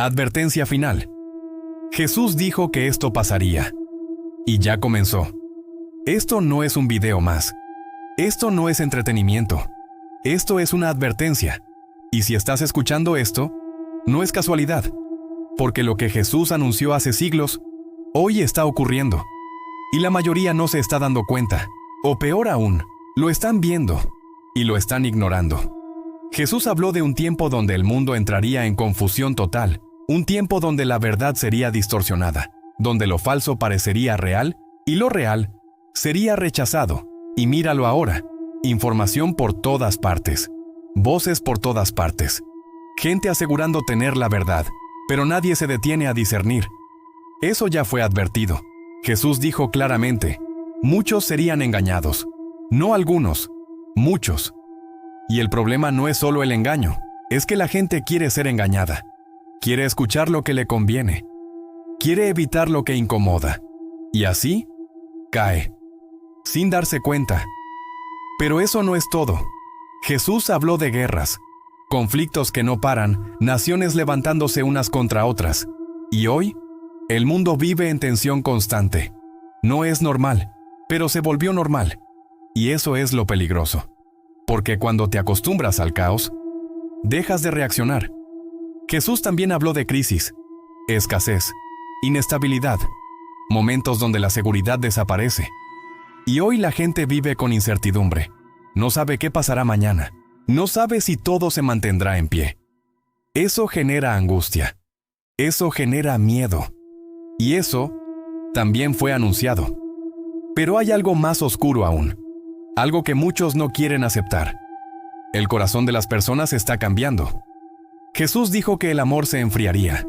Advertencia final. Jesús dijo que esto pasaría. Y ya comenzó. Esto no es un video más. Esto no es entretenimiento. Esto es una advertencia. Y si estás escuchando esto, no es casualidad. Porque lo que Jesús anunció hace siglos, hoy está ocurriendo. Y la mayoría no se está dando cuenta. O peor aún, lo están viendo y lo están ignorando. Jesús habló de un tiempo donde el mundo entraría en confusión total, un tiempo donde la verdad sería distorsionada, donde lo falso parecería real y lo real sería rechazado. Y míralo ahora, información por todas partes, voces por todas partes, gente asegurando tener la verdad, pero nadie se detiene a discernir. Eso ya fue advertido. Jesús dijo claramente, muchos serían engañados, no algunos, muchos. Y el problema no es solo el engaño, es que la gente quiere ser engañada, quiere escuchar lo que le conviene, quiere evitar lo que incomoda, y así cae, sin darse cuenta. Pero eso no es todo. Jesús habló de guerras, conflictos que no paran, naciones levantándose unas contra otras, y hoy, el mundo vive en tensión constante. No es normal, pero se volvió normal. Y eso es lo peligroso. Porque cuando te acostumbras al caos, dejas de reaccionar. Jesús también habló de crisis, escasez, inestabilidad, momentos donde la seguridad desaparece. Y hoy la gente vive con incertidumbre. No sabe qué pasará mañana. No sabe si todo se mantendrá en pie. Eso genera angustia. Eso genera miedo. Y eso también fue anunciado. Pero hay algo más oscuro aún. Algo que muchos no quieren aceptar. El corazón de las personas está cambiando. Jesús dijo que el amor se enfriaría.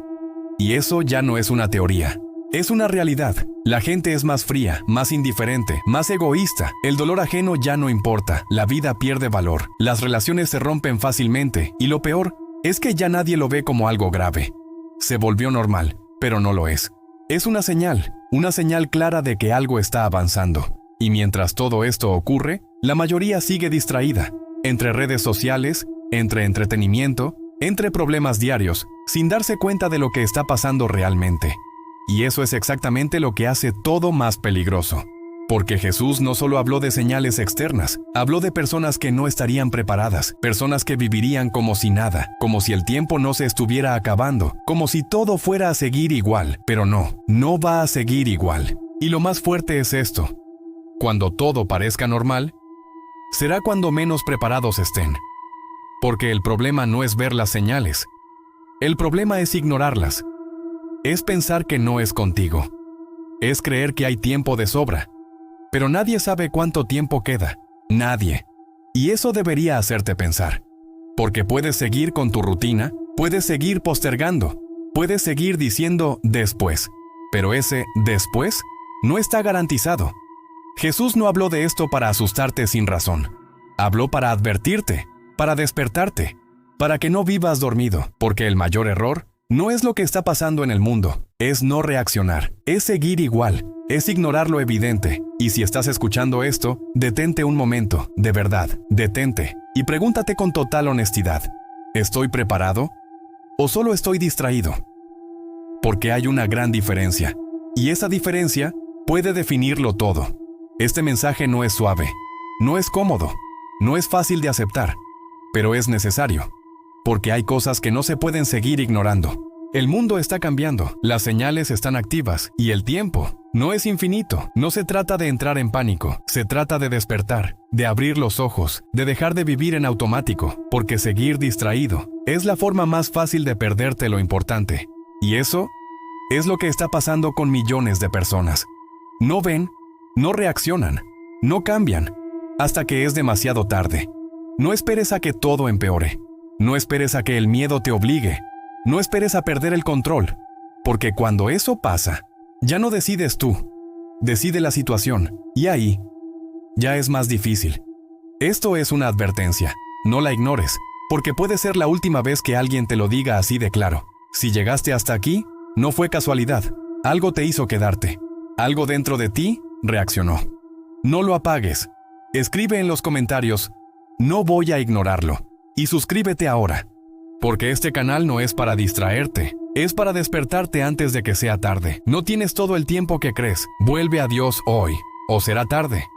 Y eso ya no es una teoría. Es una realidad. La gente es más fría, más indiferente, más egoísta. El dolor ajeno ya no importa. La vida pierde valor. Las relaciones se rompen fácilmente. Y lo peor es que ya nadie lo ve como algo grave. Se volvió normal, pero no lo es. Es una señal clara de que algo está avanzando. Y mientras todo esto ocurre, la mayoría sigue distraída. Entre redes sociales, entre entretenimiento, entre problemas diarios, sin darse cuenta de lo que está pasando realmente. Y eso es exactamente lo que hace todo más peligroso. Porque Jesús no solo habló de señales externas, habló de personas que no estarían preparadas, personas que vivirían como si nada, como si el tiempo no se estuviera acabando, como si todo fuera a seguir igual, pero no va a seguir igual. Y lo más fuerte es esto: cuando todo parezca normal, será cuando menos preparados estén. Porque el problema no es ver las señales, el problema es ignorarlas. Es pensar que no es contigo. Es creer que hay tiempo de sobra. Pero nadie sabe cuánto tiempo queda. Nadie. Y eso debería hacerte pensar. Porque puedes seguir con tu rutina, puedes seguir postergando, puedes seguir diciendo después. Pero ese después no está garantizado. Jesús no habló de esto para asustarte sin razón. Habló para advertirte, para despertarte, para que no vivas dormido. Porque el mayor error no es lo que está pasando en el mundo, es no reaccionar, es seguir igual, es ignorar lo evidente. Y si estás escuchando esto, detente un momento, de verdad, detente, y pregúntate con total honestidad: ¿estoy preparado? ¿O solo estoy distraído? Porque hay una gran diferencia, y esa diferencia puede definirlo todo. Este mensaje no es suave, no es cómodo, no es fácil de aceptar, pero es necesario. Porque hay cosas que no se pueden seguir ignorando. El mundo está cambiando, las señales están activas, y el tiempo no es infinito. No se trata de entrar en pánico, se trata de despertar, de abrir los ojos, de dejar de vivir en automático, porque seguir distraído es la forma más fácil de perderte lo importante. Y eso es lo que está pasando con millones de personas. No ven, no reaccionan, no cambian, hasta que es demasiado tarde. No esperes a que todo empeore. No esperes a que el miedo te obligue. No esperes a perder el control. Porque cuando eso pasa, ya no decides tú. Decide la situación. Y ahí, ya es más difícil. Esto es una advertencia. No la ignores. Porque puede ser la última vez que alguien te lo diga así de claro. Si llegaste hasta aquí, no fue casualidad. Algo te hizo quedarte. Algo dentro de ti reaccionó. No lo apagues. Escribe en los comentarios: no voy a ignorarlo. Y suscríbete ahora, porque este canal no es para distraerte, Es para despertarte antes de que sea tarde. No tienes todo el tiempo que crees. Vuelve a Dios hoy, o será tarde.